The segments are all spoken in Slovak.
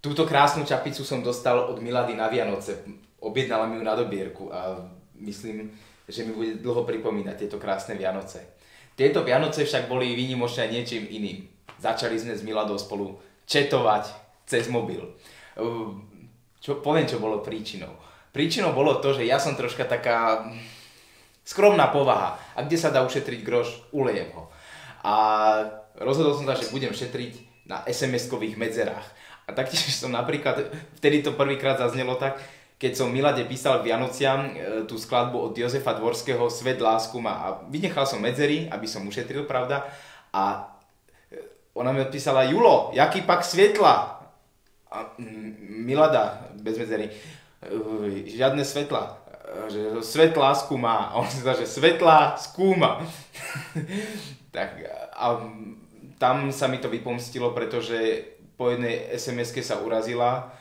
Túto krásnu čapicu som dostal od Milady na Vianoce. Objednala mi ju na dobierku a myslím, že mi bude dlho pripomínať tieto krásne Vianoce. Tieto Vianoce však boli výnimočné niečím iným. Začali sme s Miladou spolu chatovať cez mobil. Poviem, čo bolo príčinou. Príčinou bolo to, že ja som troška taká skromná povaha. A kde sa dá ušetriť groš, ulejem ho. A rozhodol som sa, že budem šetriť na SMS-kových medzerách. A taktiež som napríklad, vtedy to prvýkrát zaznelo tak, keď som Milade písal Vianociam tú skladbu od Jozefa Dvorského Svet lásku má. A vynechal som medzery, aby som ušetril, pravda. A ona mi odpísala: Julo, jaký pak svetla? A Milada, bez medzery, žiadne svetla. Že svet lásku má. A on si povedal, že svetla skúma. Tak a tam sa mi to vypomstilo, pretože po jednej SMS-ke sa urazila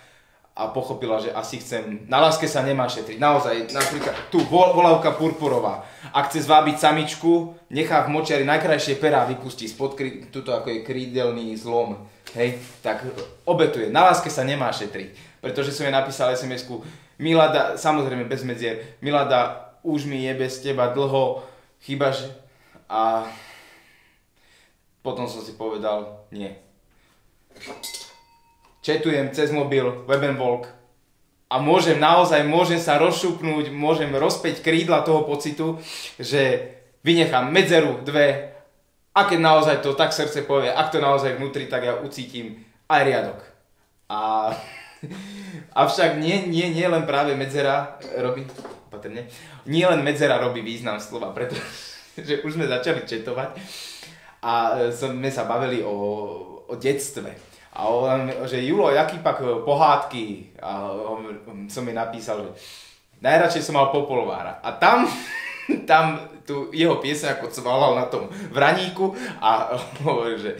a pochopila, že asi chcem. Na láske sa nemá šetriť. Naozaj, napríklad tu volavka purpurová. Ak chce zvábiť samičku, nechá v močiari najkrajšie perá vypustí spod tuto ako je krídelný zlom. Hej, tak obetuje. Na láske sa nemá šetriť. Pretože som jej napísal SMS-ku: Milada, samozrejme bez medzier, Milada, už mi je bez teba dlho, chybaš. A potom som si povedal, nie. Četujem cez mobil, Webenvolk a môžem sa rozšupnúť, môžem rozpäť krídla toho pocitu, že vynechám medzeru, dve, a keď naozaj to tak srdce povie, ak to naozaj vnútri, tak ja ucítim aj riadok. Avšak nie len práve medzera robí, opatrne, nie len medzera robí význam slova, pretože už sme začali četovať a sme sa bavili o detstve. A on, že Julo, jaký pak pohádky? A som mi napísal, že najradšej som mal Popolvára. A tam tu jeho pieseň ako cvalal na tom vraníku a hovorí, že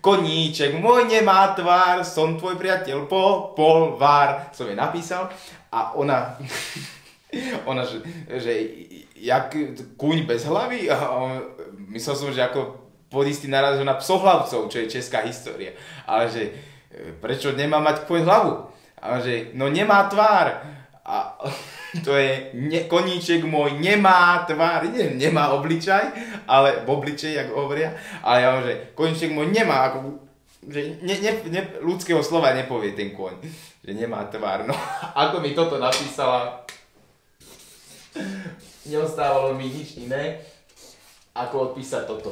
koníček môj nemá tvár, som tvoj priateľ Popolvár. Som jej napísal a ona že jak kúň bez hlavy? A myslel som, že ako podistý naraz na psohlavcov, čo je česká história. Ale že prečo nemá mať kôň hlavu? A že no nemá tvár. A to je koníček môj nemá tvár. Nemá obličaj, ale obličej, jak hovoria. Ale ja že koníček môj nemá, ako, že ľudského slova nepovie ten kôň. Že nemá tvár. No ako mi toto napísala, neostávalo mi nič iné, ako odpísať toto.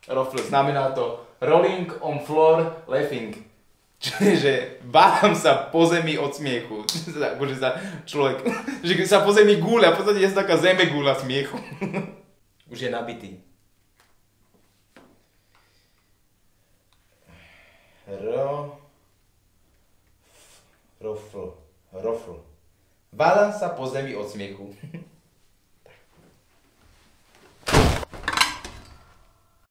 Rofl, znamená to rolling on floor laughing. Čiže bávam sa po zemi od smiechu. Akože sa človek, že sa po zemi gúľa, v podstate je to taká zemegúľa smiechu. Už je nabitý. Rofl. Váľam sa po zemi od smiechu.